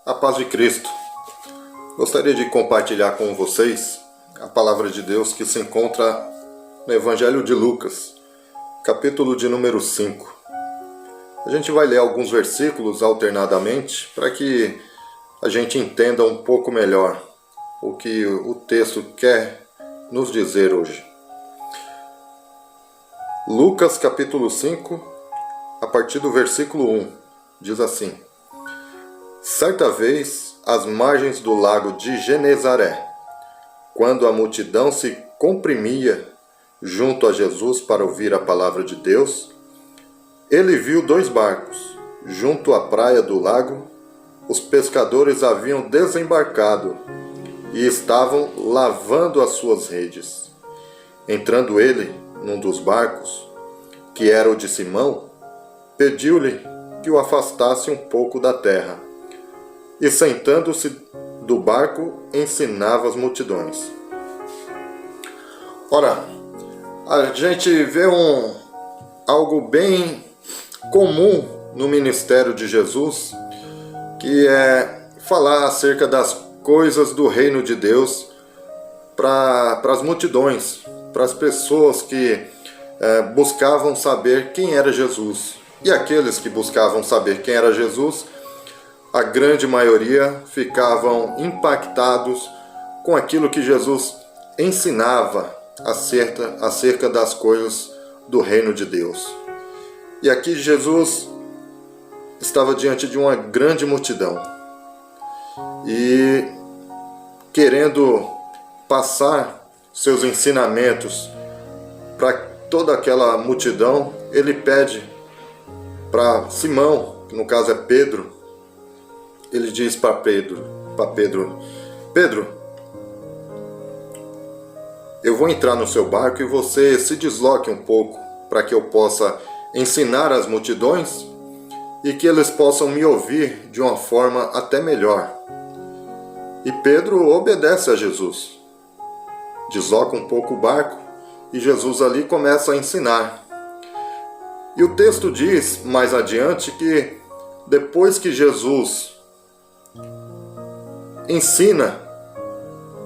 A paz de Cristo. Gostaria de compartilhar com vocês a palavra de Deus que se encontra no Evangelho de Lucas, capítulo de número 5. A gente vai ler alguns versículos alternadamente para que a gente entenda um pouco melhor o que o texto quer nos dizer hoje. Lucas capítulo 5, a partir do versículo 1, diz assim: Certa vez, às margens do lago de Genezaré, quando a multidão se comprimia junto a Jesus para ouvir a palavra de Deus, ele viu 2 barcos. Junto à praia do lago, os pescadores haviam desembarcado e estavam lavando as suas redes. Entrando ele num dos barcos, que era o de Simão, pediu-lhe que o afastasse um pouco da terra. E sentando-se do barco, ensinava as multidões. Ora, a gente vê algo bem comum no ministério de Jesus, que é falar acerca das coisas do reino de Deus para as multidões, para as pessoas que buscavam saber quem era Jesus. E aqueles que buscavam saber quem era Jesus, a grande maioria ficavam impactados com aquilo que Jesus ensinava acerca das coisas do reino de Deus. E aqui Jesus estava diante de uma grande multidão e, querendo passar seus ensinamentos para toda aquela multidão, ele pede para Simão, que no caso é Pedro. Ele diz para Pedro, Pedro, eu vou entrar no seu barco e você se desloque um pouco para que eu possa ensinar as multidões e que eles possam me ouvir de uma forma até melhor. E Pedro obedece a Jesus, desloca um pouco o barco e Jesus ali começa a ensinar. E o texto diz mais adiante que depois que Jesus ensina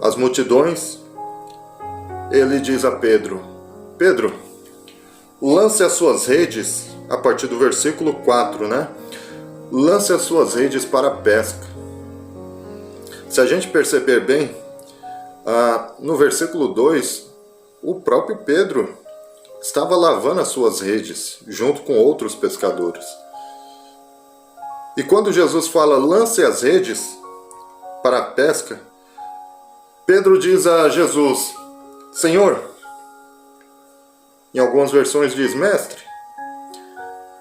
as multidões, ele diz a Pedro, lance as suas redes, a partir do versículo 4, né? Lance as suas redes para a pesca. Se a gente perceber bem, no versículo 2, o próprio Pedro estava lavando as suas redes, junto com outros pescadores. E quando Jesus fala, lance as redes para a pesca, Pedro diz a Jesus, Senhor, em algumas versões diz, Mestre,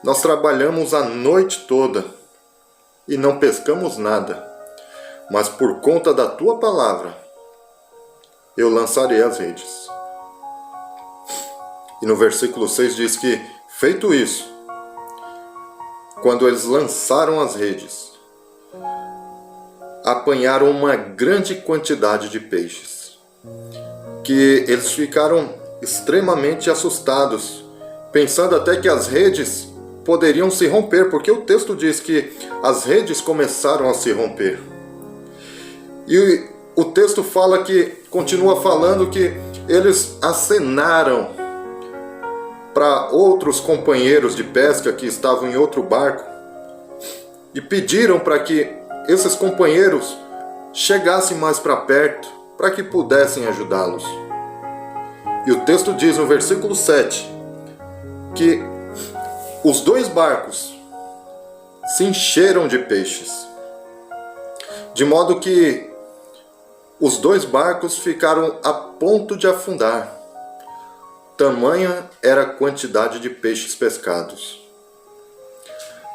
nós trabalhamos a noite toda e não pescamos nada, mas por conta da tua palavra, eu lançarei as redes. E no versículo 6 diz que, feito isso, quando eles lançaram as redes, apanharam uma grande quantidade de peixes, que eles ficaram extremamente assustados, pensando até que as redes poderiam se romper, porque o texto diz que as redes começaram a se romper. E o texto continua falando que eles acenaram para outros companheiros de pesca que estavam em outro barco e pediram para que esses companheiros chegassem mais para perto para que pudessem ajudá-los. E o texto diz no versículo 7 que os 2 barcos se encheram de peixes, de modo que os 2 barcos ficaram a ponto de afundar. Tamanha era a quantidade de peixes pescados.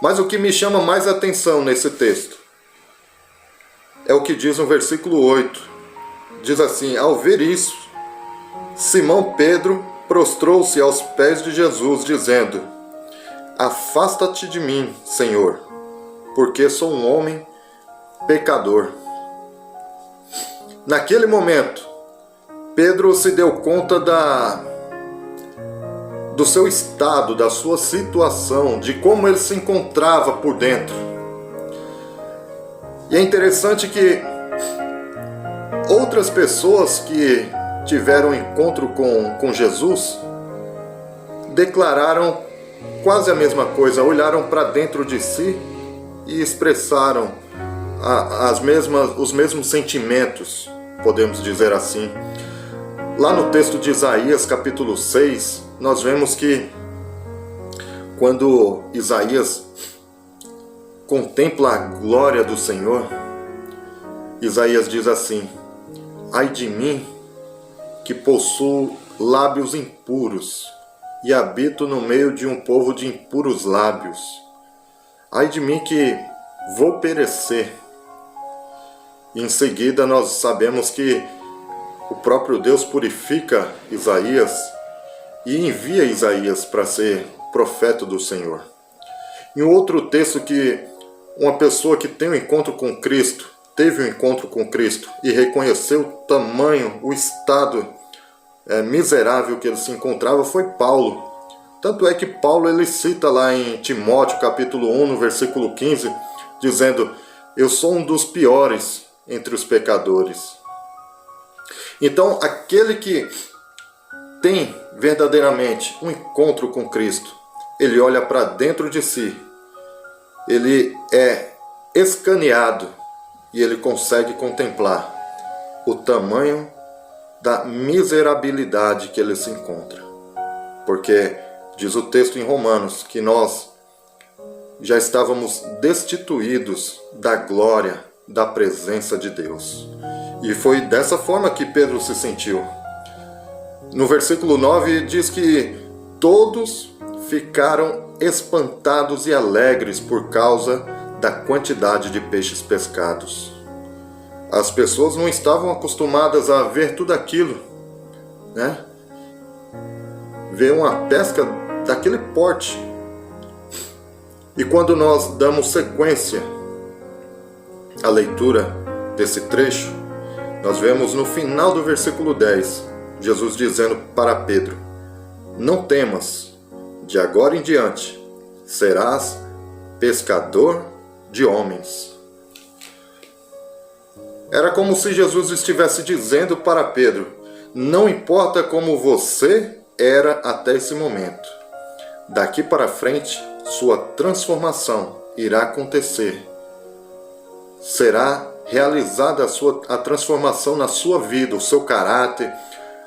Mas o que me chama mais atenção nesse texto é o que diz no versículo 8. Diz assim, ao ver isso, Simão Pedro prostrou-se aos pés de Jesus, dizendo, afasta-te de mim, Senhor, porque sou um homem pecador. Naquele momento, Pedro se deu conta do seu estado, da sua situação, de como ele se encontrava por dentro. E é interessante que outras pessoas que tiveram encontro com Jesus declararam quase a mesma coisa, olharam para dentro de si e expressaram os mesmos sentimentos, podemos dizer assim. Lá no texto de Isaías, capítulo 6, nós vemos que quando Isaías contempla a glória do Senhor, Isaías diz assim: ai de mim, que possuo lábios impuros e habito no meio de um povo de impuros lábios. Ai de mim que vou perecer. E em seguida nós sabemos que o próprio Deus purifica Isaías e envia Isaías para ser profeta do Senhor. Em outro texto que uma pessoa que tem um encontro com Cristo, teve um encontro com Cristo e reconheceu o tamanho, o estado miserável que ele se encontrava, foi Paulo. Tanto é que Paulo ele cita lá em Timóteo capítulo 1, no versículo 15, dizendo: eu sou um dos piores entre os pecadores. Então, aquele que tem verdadeiramente um encontro com Cristo, ele olha para dentro de si, ele é escaneado e ele consegue contemplar o tamanho da miserabilidade que ele se encontra. Porque diz o texto em Romanos que nós já estávamos destituídos da glória, da presença de Deus. E foi dessa forma que Pedro se sentiu. No versículo 9 diz que todos ficaram espantados e alegres por causa da quantidade de peixes pescados. As pessoas não estavam acostumadas a ver tudo aquilo, né? Ver uma pesca daquele porte. E quando nós damos sequência à leitura desse trecho, nós vemos no final do versículo 10, Jesus dizendo para Pedro: não temas, de agora em diante serás pescador de homens. Era como se Jesus estivesse dizendo para Pedro: não importa como você era até esse momento, daqui para frente sua transformação irá acontecer. Será realizada a transformação na sua vida, o seu caráter,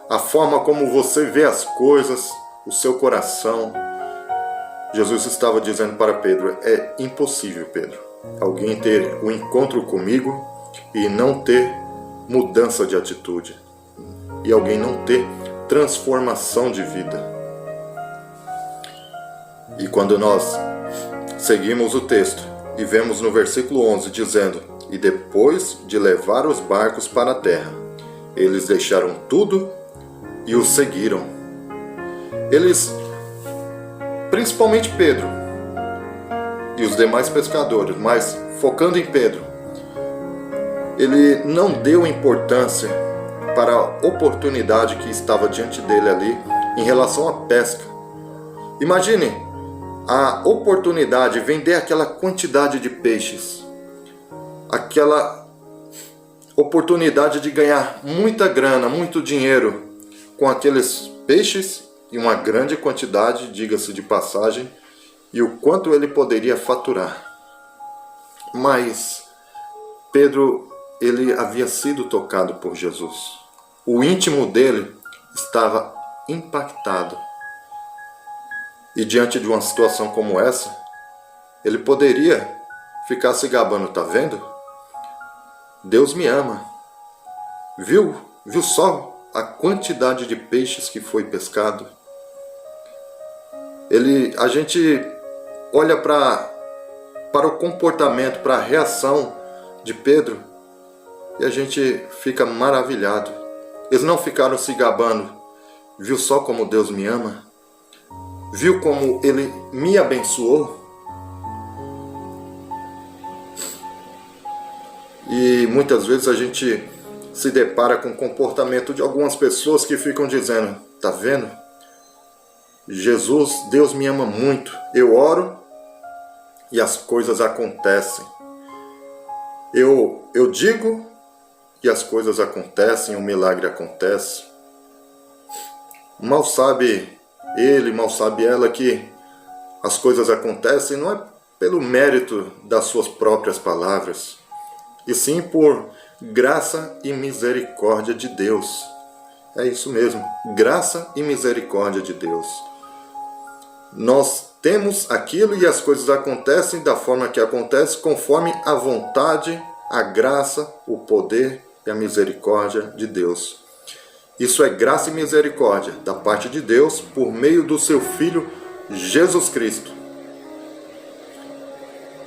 a forma como você vê as coisas, o seu coração. Jesus estava dizendo para Pedro: é impossível, Pedro, alguém ter um encontro comigo e não ter mudança de atitude, e alguém não ter transformação de vida. E quando nós seguimos o texto e vemos no versículo 11 dizendo: e depois de levar os barcos para a terra, eles deixaram tudo e o seguiram. Eles, principalmente Pedro e os demais pescadores, mas focando em Pedro, ele não deu importância para a oportunidade que estava diante dele ali em relação à pesca. Imagine a oportunidade de vender aquela quantidade de peixes, aquela oportunidade de ganhar muita grana, muito dinheiro com aqueles peixes e uma grande quantidade, diga-se de passagem, e o quanto ele poderia faturar. Mas Pedro, ele havia sido tocado por Jesus. O íntimo dele estava impactado. E diante de uma situação como essa, ele poderia ficar se gabando: tá vendo? Deus me ama. Viu só a quantidade de peixes que foi pescado? A gente olha para o comportamento, para a reação de Pedro, e a gente fica maravilhado. Eles não ficaram se gabando: viu só como Deus me ama? Viu como Ele me abençoou? E muitas vezes a gente se depara com o comportamento de algumas pessoas que ficam dizendo: tá vendo? Jesus, Deus me ama muito. Eu oro e as coisas acontecem. Eu digo e as coisas acontecem, o milagre acontece. Mal sabe ele, mal sabe ela que as coisas acontecem não é pelo mérito das suas próprias palavras, e sim por graça e misericórdia de Deus. É isso mesmo, graça e misericórdia de Deus. Nós temos aquilo e as coisas acontecem da forma que acontece, conforme a vontade, a graça, o poder e a misericórdia de Deus. Isso é graça e misericórdia da parte de Deus por meio do seu Filho Jesus Cristo.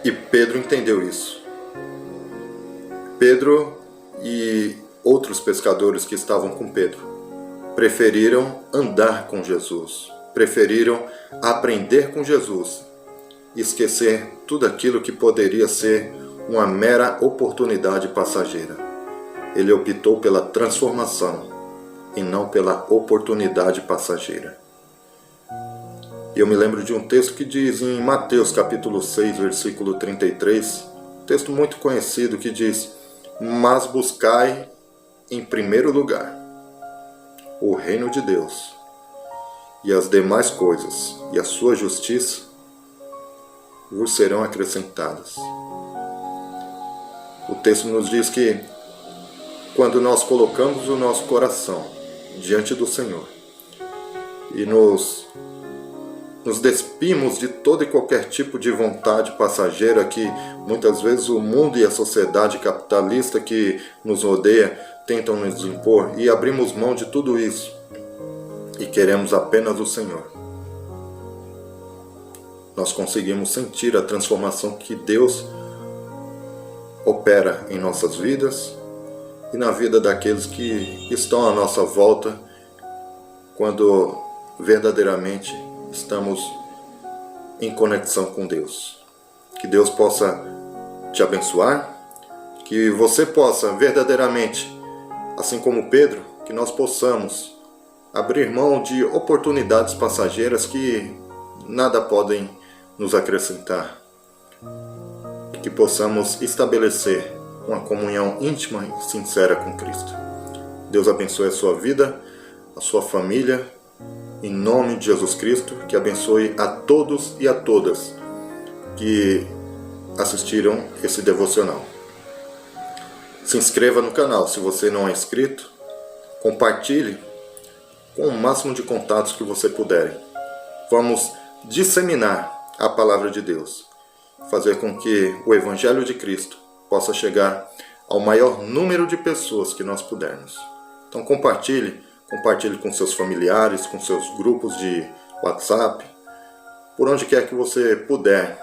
E Pedro entendeu isso. Pedro e outros pescadores que estavam com Pedro preferiram andar com Jesus, preferiram aprender com Jesus, esquecer tudo aquilo que poderia ser uma mera oportunidade passageira. Ele optou pela transformação e não pela oportunidade passageira. Eu me lembro de um texto que diz em Mateus capítulo 6, versículo 33, um texto muito conhecido que diz: mas buscai em primeiro lugar o reino de Deus e as demais coisas e a sua justiça vos serão acrescentadas. O texto nos diz que quando nós colocamos o nosso coração diante do Senhor e nos despimos de todo e qualquer tipo de vontade passageira que muitas vezes o mundo e a sociedade capitalista que nos rodeia tentam nos impor, e abrimos mão de tudo isso e queremos apenas o Senhor, nós conseguimos sentir a transformação que Deus opera em nossas vidas e na vida daqueles que estão à nossa volta, quando verdadeiramente estamos em conexão com Deus. Que Deus possa te abençoar, que você possa verdadeiramente, assim como Pedro, que nós possamos abrir mão de oportunidades passageiras que nada podem nos acrescentar, que possamos estabelecer uma comunhão íntima e sincera com Cristo. Deus abençoe a sua vida, a sua família, em nome de Jesus Cristo, que abençoe a todos e a todas que assistiram esse devocional. Se inscreva no canal se você não é inscrito, compartilhe com o máximo de contatos que você puder. Vamos disseminar a palavra de Deus, fazer com que o Evangelho de Cristo possa chegar ao maior número de pessoas que nós pudermos. Então compartilhe com seus familiares, com seus grupos de WhatsApp, por onde quer que você puder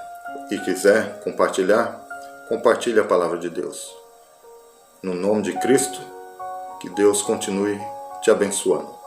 e quiser compartilhar, compartilhe a palavra de Deus. No nome de Cristo, que Deus continue te abençoando.